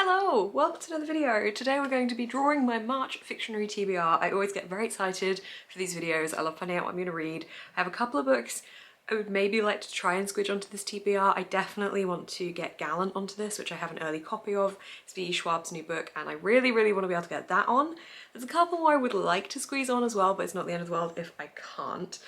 Hello! Welcome to another video. Today we're going to be drawing my March Fictionary TBR. I always get very excited for these videos. I love finding out what I'm going to read. I have a couple of books I would maybe like to try and squidge onto this TBR. I definitely want to get Gallant onto this, which I have an early copy of. It's V. Schwab's new book and I really want to be able to get that on. There's a couple more I would like to squeeze on as well, but it's not the end of the world if I can't.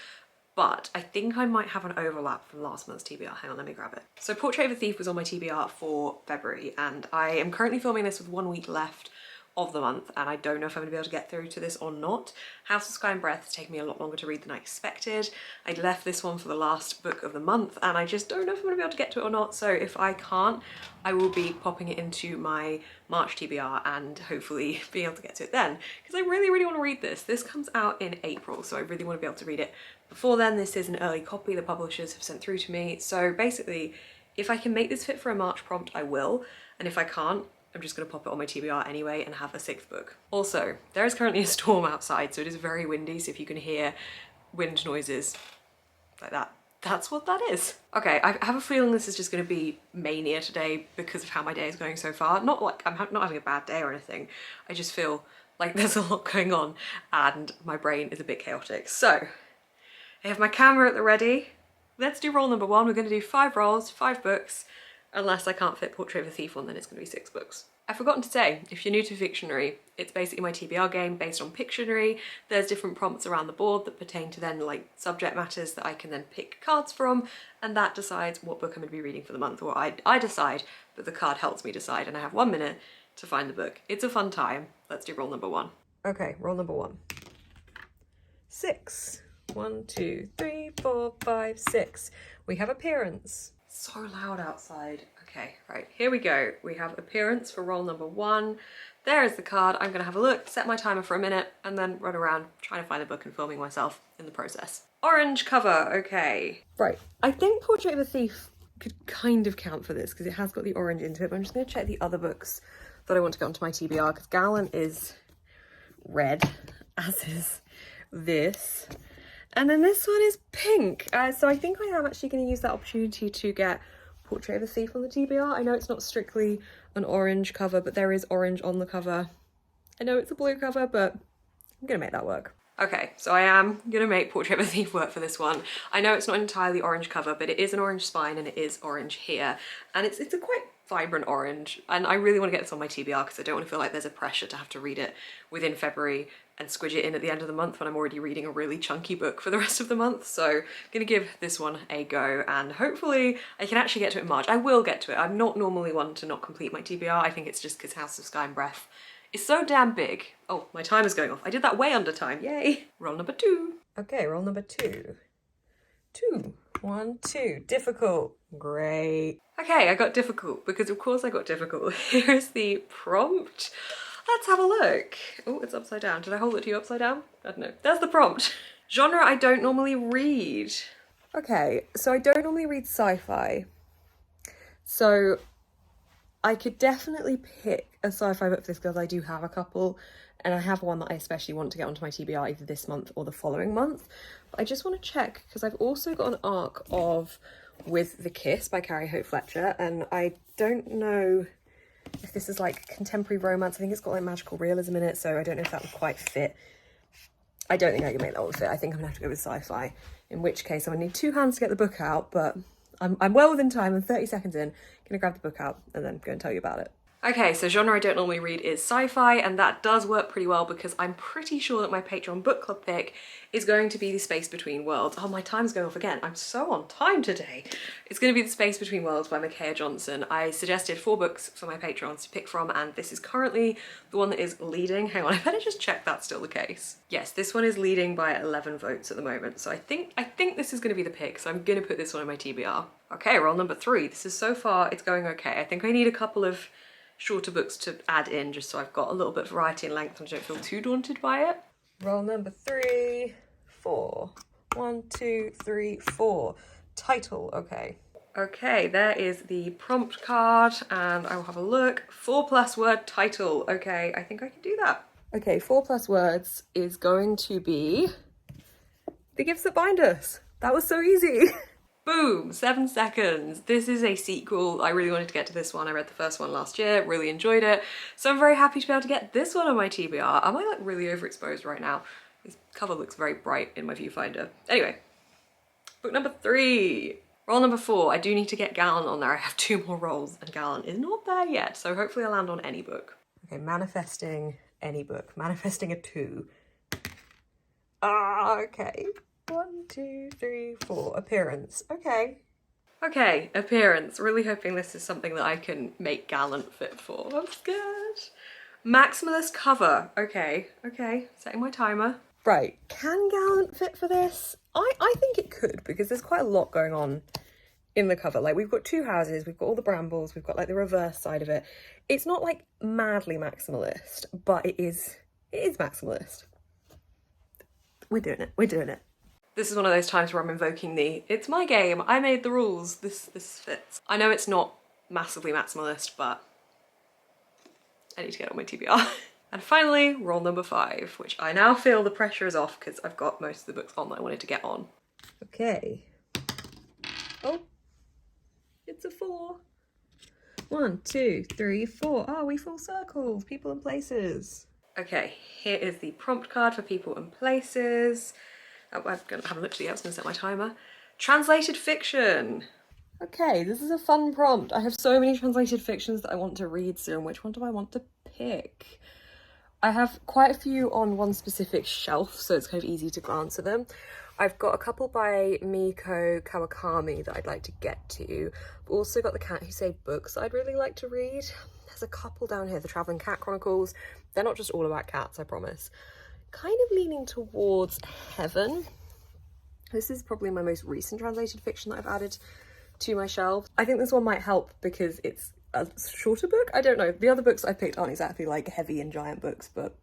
But I think I might have an overlap from last month's TBR. Hang on, let me grab it. So Portrait of a Thief was on my TBR for February and I am currently filming this with 1 week left of the month and I don't know if I'm gonna be able to get through to this or not. House of Sky and Breath has taken me a lot longer to read than I expected. I left this one for the last book of the month and I just don't know if I'm gonna be able to get to it or not. So if I can't, I will be popping it into my March TBR and hopefully be able to get to it then. Because I really want to read this. This comes out in April, so I really want to be able to read it before then. This is an early copy the publishers have sent through to me. So basically, if I can make this fit for a March prompt, I will. And if I can't, I'm just going to pop it on my TBR anyway and have a 6th book. Also, there is currently a storm outside, so it is very windy, so if you can hear wind noises like that, that's what that is. Okay, I have a feeling this is just going to be mania today because of how my day is going so far. Not like I'm not having a bad day or anything, I just feel like there's a lot going on and my brain is a bit chaotic. So, I have my camera at the ready. Let's do roll number 1. We're going to do 5 rolls, 5 books. Unless I can't fit Portrait of a Thief on, then it's going to be 6 books. I've forgotten to say, if you're new to Fictionary, it's basically my TBR game based on Pictionary. There's different prompts around the board that pertain to then like subject matters that I can then pick cards from, and that decides what book I'm going to be reading for the month, or I decide, but the card helps me decide, and I have 1 minute to find the book. It's a fun time. Let's do roll number 1. Okay, roll number 1. 6. 1, 2, 3, 4, 5, 6. We have appearance. So loud outside. Okay, right, here we go. We have appearance for roll number 1. There is the card. I'm gonna have a look, set my timer for a minute, and then run around trying to find the book and filming myself in the process. Orange cover, okay. Right, I think Portrait of a Thief could kind of count for this because it has got the orange into it, but I'm just gonna check the other books that I want to get onto my TBR because Gallant is red, as is this. And then this one is pink. So I think I am actually going to use that opportunity to get Portrait of a Thief on the TBR. I know it's not strictly an orange cover, but there is orange on the cover. I know it's a blue cover, but I'm going to make that work. Okay, so I am going to make Portrait of a Thief work for this one. I know it's not an entirely orange cover, but it is an orange spine and it is orange here. And it's a quite vibrant orange. And I really want to get this on my TBR because I don't want to feel like there's a pressure to have to read it within February and squidge it in at the end of the month when I'm already reading a really chunky book for the rest of the month. So I'm gonna give this one a go and hopefully I can actually get to it in March. I will get to it. I'm not normally one to not complete my TBR. I think it's just because House of Sky and Breath is so damn big. Oh, my timer's going off. I did that way under time, yay. Roll number 2. Okay, roll number 2. 2. 1, 2. Difficult. Great. Okay, I got difficult because of course I got difficult. Here's the prompt. Let's have a look. Oh, it's upside down. Did I hold it to you upside down? I don't know. There's the prompt. Genre I don't normally read. Okay, so I don't normally read sci-fi. So I could definitely pick a sci-fi book for this because I do have a couple. And I have one that I especially want to get onto my TBR either this month or the following month. But I just want to check because I've also got an arc of With the Kiss by Carrie Hope Fletcher. And I don't know if this is like contemporary romance. I think it's got like magical realism in it, so I don't know if that would quite fit. I don't think I can make that one fit. I think I'm gonna have to go with sci-fi, in which case I'm gonna need 2 hands to get the book out, but I'm well within time. I'm 30 seconds in, gonna grab the book out and then go and tell you about it. Okay, so genre I don't normally read is sci-fi, and that does work pretty well because I'm pretty sure that my Patreon book club pick is going to be The Space Between Worlds. Oh, my time's going off again. I'm so on time today. It's going to be The Space Between Worlds by Mccair Johnson. I suggested 4 books for my Patrons to pick from, and this is currently the one that is leading. Hang on, I better just check that's still the case. Yes, this one is leading by 11 votes at the moment, so I think this is going to be the pick, so I'm going to put this one in my TBR. Okay, roll number 3. This is so far, it's going okay. I think I need a couple of shorter books to add in just so I've got a little bit of variety and length and I don't feel too daunted by it. Roll number 3, 4. 1, 2, 3, 4. Title, okay. Okay, there is the prompt card and I will have a look. 4+ word title. Okay, I think I can do that. Okay, 4+ words is going to be The Gifts That Bind Us. That was so easy. Boom, 7 seconds. This is a sequel. I really wanted to get to this one. I read the first one last year, really enjoyed it. So I'm very happy to be able to get this one on my TBR. Am I like really overexposed right now? This cover looks very bright in my viewfinder. Anyway, book number 3. Roll number 4. I do need to get Gallant on there. I have 2 more rolls and Gallant is not there yet. So hopefully I'll land on any book. Okay, manifesting any book. Manifesting a 2. Ah, okay. 1, 2, 3, 4. Appearance. Okay. Okay, appearance. Really hoping this is something that I can make Gallant fit for. I'm scared. Maximalist cover. Okay, okay. Setting my timer. Right, can Gallant fit for this? I think it could, because there's quite a lot going on in the cover. Like, we've got 2 houses, we've got all the brambles, we've got like the reverse side of it. It's not like madly maximalist, but it is maximalist. We're doing it. We're doing it. This is one of those times where I'm invoking the, it's my game, I made the rules, this fits. I know it's not massively maximalist, but I need to get on my TBR. And finally, roll number 5, which I now feel the pressure is off because I've got most of the books on that I wanted to get on. Okay. Oh, it's a 4. 1, 2, 3, 4. Oh, we full circles, people and places. Okay, here is the prompt card for people and places. Oh, I haven't looked at it yet, I was gonna set my timer. Translated fiction. Okay, this is a fun prompt. I have so many translated fictions that I want to read soon. Which one do I want to pick? I have quite a few on one specific shelf, so it's kind of easy to glance at them. I've got a couple by Mako Kalkami that I'd like to get to. I've also got The Cat Who Saved Books that I'd really like to read. There's a couple down here, The Travelling Cat Chronicles. They're not just all about cats, I promise. Kind of leaning towards Heaven. This is probably my most recent translated fiction that I've added to my shelf. I think this one might help because it's a shorter book. I don't know. The other books I picked aren't exactly like heavy and giant books, but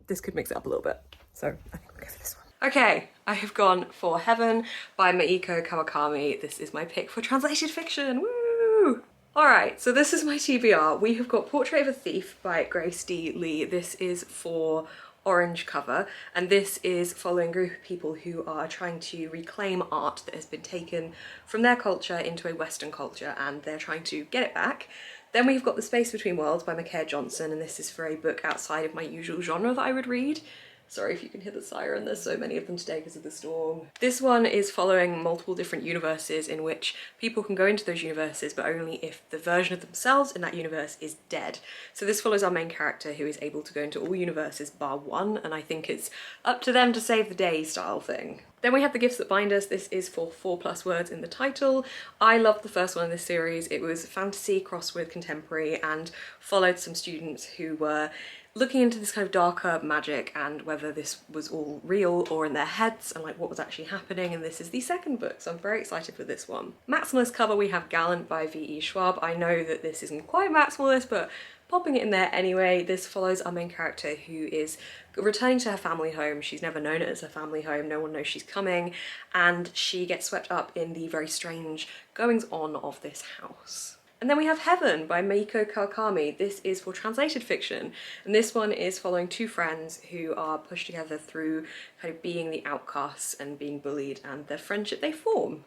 this could mix it up a little bit. So I think we'll go for this one. Okay, I have gone for Heaven by Mako Kawakami. This is my pick for translated fiction. Woo! Alright, so this is my TBR. We have got Portrait of a Thief by Grace D. Lee. This is for orange cover, and this is following a group of people who are trying to reclaim art that has been taken from their culture into a Western culture, and they're trying to get it back. Then we've got The Space Between Worlds by Mccair Johnson, and this is for a book outside of my usual genre that I would read. Sorry if you can hear the siren, there's so many of them today because of the storm. This one is following multiple different universes in which people can go into those universes, but only if the version of themselves in that universe is dead. So this follows our main character who is able to go into all universes bar one, and I think it's up to them to save the day style thing. Then we have The Gifts That Bind Us. This is for 4+ words in the title. I loved the first one in this series. It was fantasy crossed with contemporary and followed some students who were looking into this kind of darker magic and whether this was all real or in their heads and like what was actually happening, and this is the second book, so I'm very excited for this one. Maximalist cover, we have Gallant by V.E. Schwab. I know that this isn't quite maximalist, but popping it in there anyway. This follows our main character who is returning to her family home. She's never known it as her family home, no one knows she's coming, and she gets swept up in the very strange goings on of this house. And then we have Heaven by Mako Kalkami. This is for translated fiction, and this one is following 2 friends who are pushed together through kind of being the outcasts and being bullied and the friendship they form.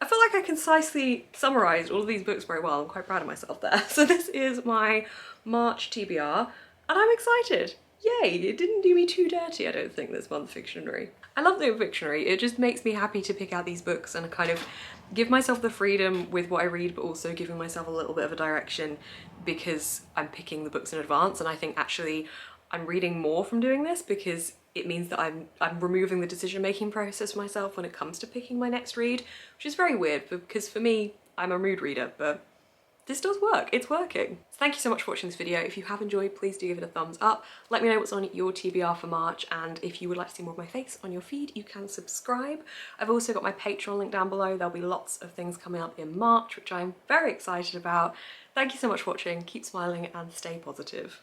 I feel like I concisely summarised all of these books very well. I'm quite proud of myself there. So this is my March TBR, and I'm excited. Yay, it didn't do me too dirty, I don't think, this month, Fictionary. I love doing Fictionary. It just makes me happy to pick out these books and kind of give myself the freedom with what I read, but also giving myself a little bit of a direction because I'm picking the books in advance, and I think actually I'm reading more from doing this because it means that I'm removing the decision-making process for myself when it comes to picking my next read, which is very weird because for me, I'm a mood reader, but this does work, it's working. So thank you so much for watching this video. If you have enjoyed, please do give it a thumbs up. Let me know what's on your TBR for March, and if you would like to see more of my face on your feed, you can subscribe. I've also got my Patreon link down below. There'll be lots of things coming up in March, which I'm very excited about. Thank you so much for watching, keep smiling and stay positive.